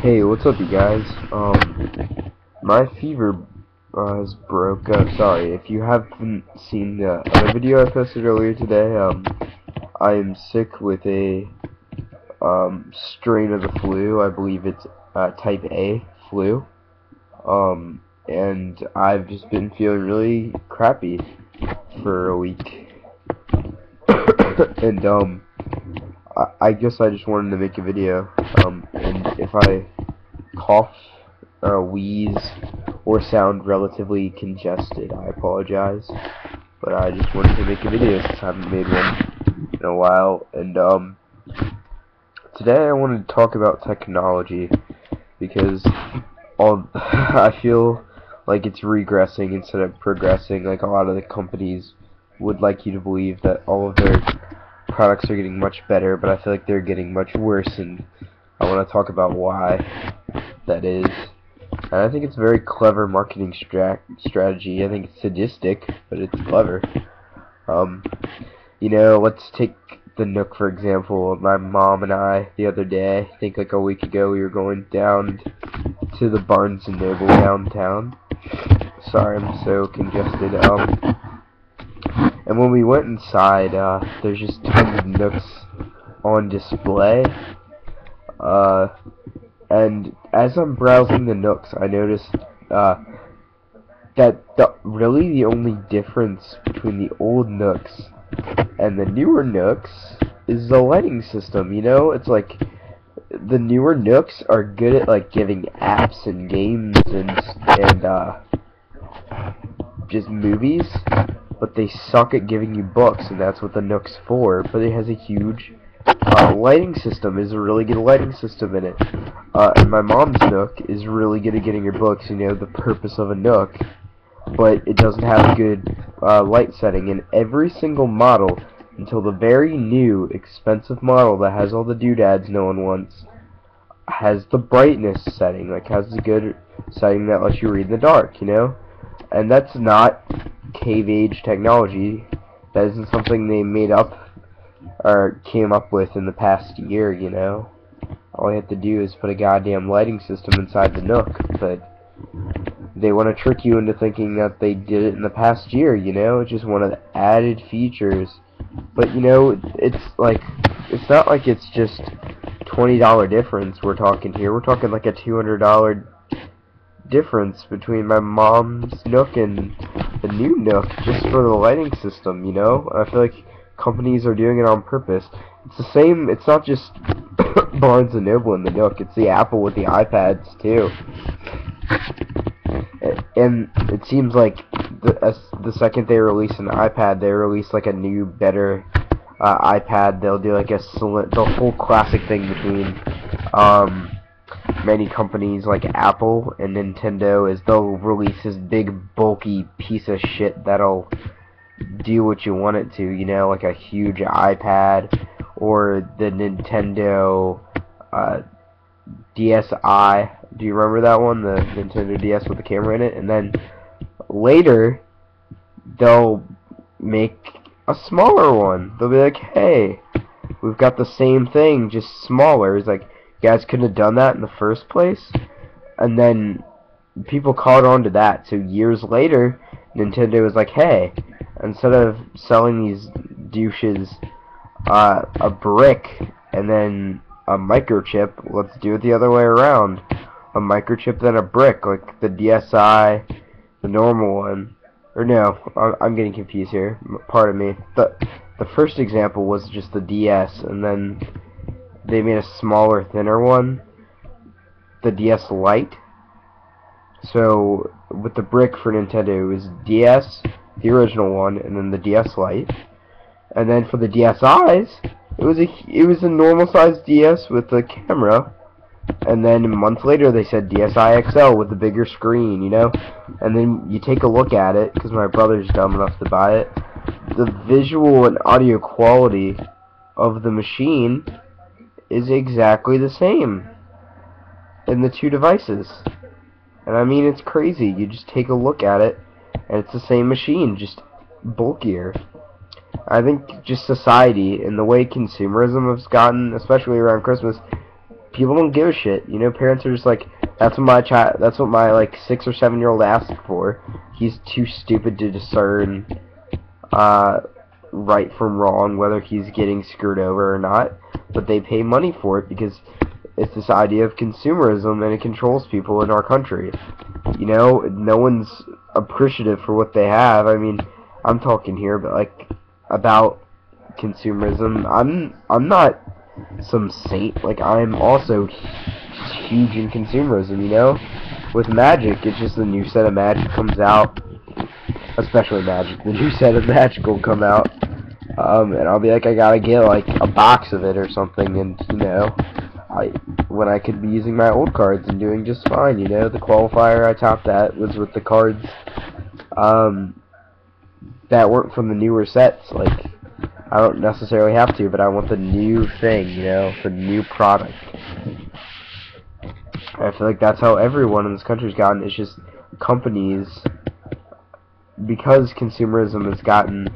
Hey, what's up, you guys? My fever has broke. Sorry, if you haven't seen the other video I posted earlier today, I am sick with a strain of the flu. I believe it's type A flu. And I've just been feeling really crappy for a week. And I guess I just wanted to make a video. And if I cough, wheeze, or sound relatively congested, I apologize. But I just wanted to make a video since I haven't made one in a while. And today I wanted to talk about technology because I feel like it's regressing instead of progressing. Like a lot of the companies would like you to believe that all of their products are getting much better, but I feel like they're getting much worse, and I want to talk about why that is. And I think it's a very clever marketing strategy. I think it's sadistic, but it's clever. You know, let's take the Nook for example. My mom and I, the other day, I think like a week ago, we were going down to the Barnes and Noble downtown. Sorry, I'm so congested. And when we went inside, there's just tons of Nooks on display. And as I'm browsing the Nooks, I noticed that really the only difference between the old Nooks and the newer Nooks is the lighting system. You know, it's like the newer Nooks are good at like giving apps and games and just movies, but they suck at giving you books, and that's what the Nook's for. But it has a huge lighting system. Is a really good lighting system in it. And my mom's Nook is really good at getting her books. You know, the purpose of a Nook, but it doesn't have a good light setting. And every single model, until the very new, expensive model that has all the doodads no one wants, has the brightness setting. Like, has a good setting that lets you read in the dark. You know, and that's not cave age technology. That isn't something they made up or came up with in the past year, you know. All you have to do is put a goddamn lighting system inside the Nook, but they want to trick you into thinking that they did it in the past year, you know. It's just one of the added features. But, you know, it's like, it's not like it's just $20 difference we're talking here. We're talking like a $200 difference between my mom's Nook and the new Nook just for the lighting system, you know. I feel like companies are doing it on purpose. It's the same. It's not just Barnes and Noble and the Nook. It's the Apple with the iPads too. And it seems like the second they release an iPad, they release like a new, better iPad. They'll do like the whole classic thing between many companies like Apple and Nintendo is they'll release this big bulky piece of shit that'll do what you want it to, you know, like a huge iPad or the Nintendo DSi. Do you remember that one, the Nintendo DS with the camera in it? And then later they'll make a smaller one. They'll be like, hey, we've got the same thing, just smaller. It's like, you guys couldn't have done that in the first place. And then people caught on to that. So years later, Nintendo was like, hey, instead of selling these douches a brick and then a microchip, let's do it the other way around. A microchip then a brick, like the DSi, the normal one. Or no, I'm getting confused here. Pardon me. The first example was just the DS, and then they made a smaller, thinner one, the DS Lite. So with the brick for Nintendo, it was DS, the original one, and then the DS Lite. And then for the DSi's, it was a normal sized DS with a camera. And then a month later, they said DSi XL with the bigger screen, you know. And then you take a look at it, because my brother's dumb enough to buy it. The visual and audio quality of the machine is exactly the same in the two devices. And I mean, it's crazy. You just take a look at it, and it's the same machine, just bulkier. I think just society and the way consumerism has gotten, especially around Christmas, people don't give a shit. You know, parents are just like, that's what my that's what my like 6 or 7-year-old asked for. He's too stupid to discern right from wrong, whether he's getting screwed over or not. But they pay money for it because it's this idea of consumerism, and it controls people in our country. You know, no one's appreciative for what they have. I mean, I'm talking here, but like about consumerism. I'm not some saint. Like, I'm also huge in consumerism. You know, with Magic, it's just the new set of Magic comes out, especially Magic. The new set of Magic will come out, and I'll be like, I gotta get like a box of it or something, and you know, when I could be using my old cards and doing just fine. You know, the qualifier I topped that was with the cards that weren't from the newer sets. Like, I don't necessarily have to, but I want the new thing, you know, the new product. I feel like that's how everyone in this country's gotten. It's just companies, because consumerism has gotten,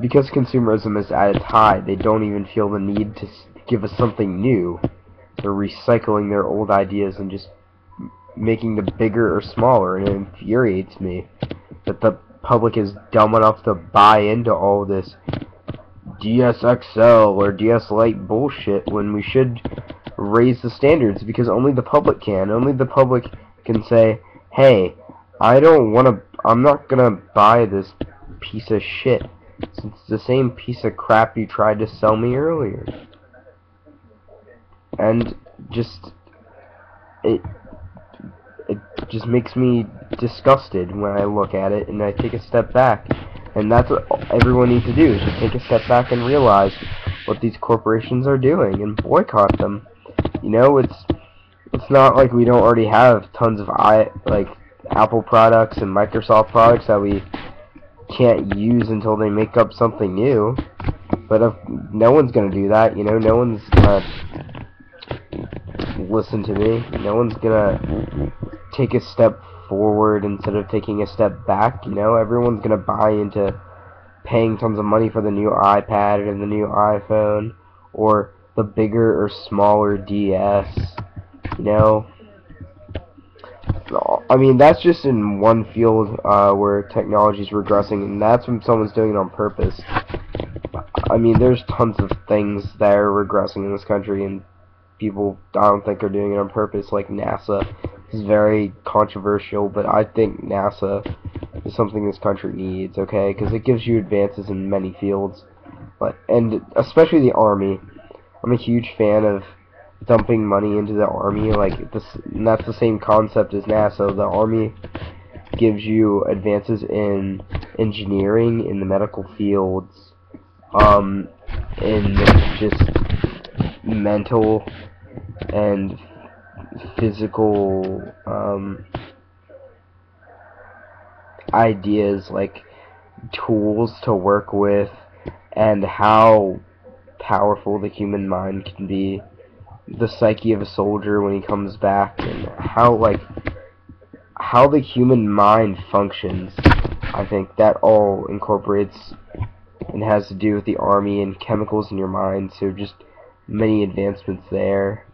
because consumerism is at its high, they don't even feel the need to give us something new. They're recycling their old ideas and just making them bigger or smaller, and it infuriates me that the public is dumb enough to buy into all this DSXL or DS Lite bullshit when we should raise the standards, because only the public can. Only the public can say, hey, I'm not gonna buy this piece of shit. It's the same piece of crap you tried to sell me earlier. And just, it just makes me disgusted when I look at it, and I take a step back. And that's what everyone needs to do, is just take a step back and realize what these corporations are doing and boycott them. You know, it's not like we don't already have tons of Apple products and Microsoft products that we can't use until they make up something new. But if no one's gonna do that, you know, no one's gonna listen to me. No one's gonna take a step forward instead of taking a step back. You know, everyone's gonna buy into paying tons of money for the new iPad or the new iPhone or the bigger or smaller DS. You know, I mean, that's just in one field where technology is regressing, and that's when someone's doing it on purpose. I mean, there's tons of things that are regressing in this country, and people, I don't think, are doing it on purpose, like NASA. This is very controversial, but I think NASA is something this country needs, okay? Because it gives you advances in many fields, and especially the Army. I'm a huge fan of dumping money into the Army, and that's the same concept as NASA. The Army gives you advances in engineering, in the medical fields, in just mental and physical ideas, like tools to work with, and how powerful the human mind can be, the psyche of a soldier when he comes back, and how the human mind functions. I think that all incorporates and has to do with the Army and chemicals in your mind, so just many advancements there.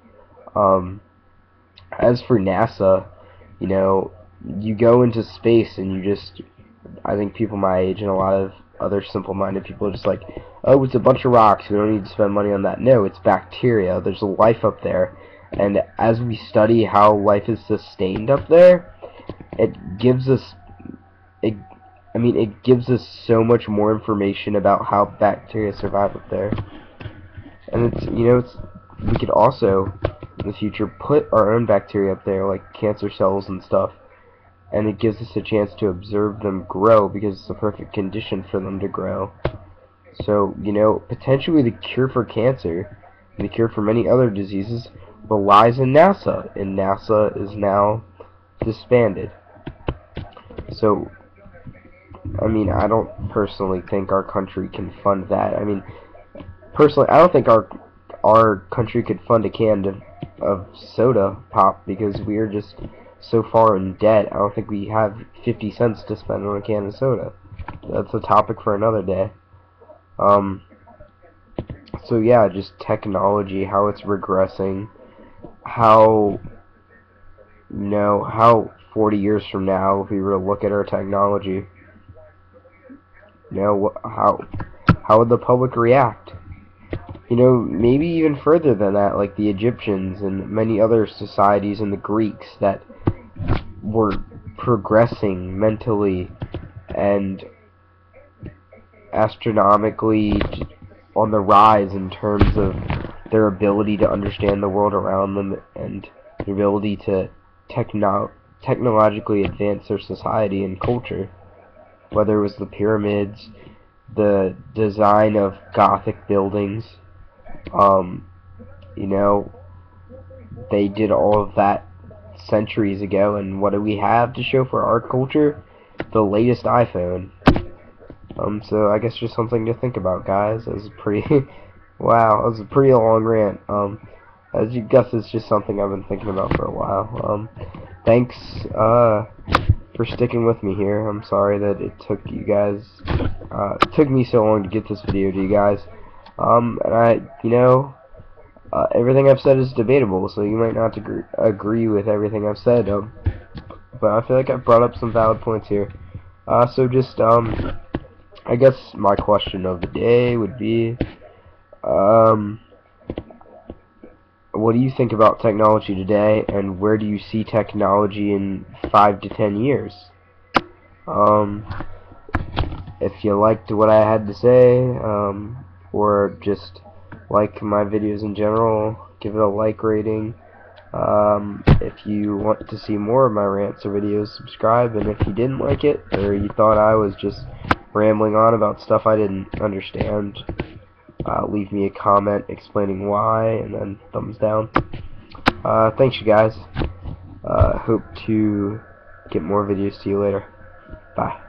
As for NASA, you know, you go into space and I think people my age and a lot of other simple-minded people are just like, oh, it's a bunch of rocks, we don't need to spend money on that. No, it's bacteria. There's life up there, and as we study how life is sustained up there, it gives us so much more information about how bacteria survive up there. And we could also in the future put our own bacteria up there, like cancer cells and stuff, and it gives us a chance to observe them grow because it's the perfect condition for them to grow. So, you know, potentially the cure for cancer and the cure for many other diseases lies in NASA, and NASA is now disbanded. So, I mean, I don't personally think our country can fund that. I mean, personally, I don't think our country could fund a can of soda pop because we are just so far in debt. I don't think we have 50 cents to spend on a can of soda. That's a topic for another day. So yeah, just technology, how it's regressing, how, how 40 years from now, if we were to look at our technology, how would the public react? Maybe even further than that, like the Egyptians and many other societies and the Greeks that were progressing mentally and astronomically on the rise in terms of their ability to understand the world around them and their ability to technologically advance their society and culture. Whether it was the pyramids, the design of Gothic buildings, you know, they did all of that centuries ago, and what do we have to show for our culture? The latest iPhone. So I guess just something to think about, guys. That was pretty wow, that was a pretty long rant. As you guess, it's just something I've been thinking about for a while. Thanks for sticking with me here. I'm sorry that it took you guys it took me so long to get this video to you guys. And everything I've said is debatable, so you might not agree with everything I've said. But I feel like I've brought up some valid points here. So just I guess my question of the day would be, what do you think about technology today, and where do you see technology in 5 to 10 years? If you liked what I had to say, or just like my videos in general, give it a like rating. If you want to see more of my rants or videos, subscribe, and if you didn't like it, or you thought I was just rambling on about stuff I didn't understand, leave me a comment explaining why, and then thumbs down. Thanks, you guys. Hope to get more videos to you later. Bye.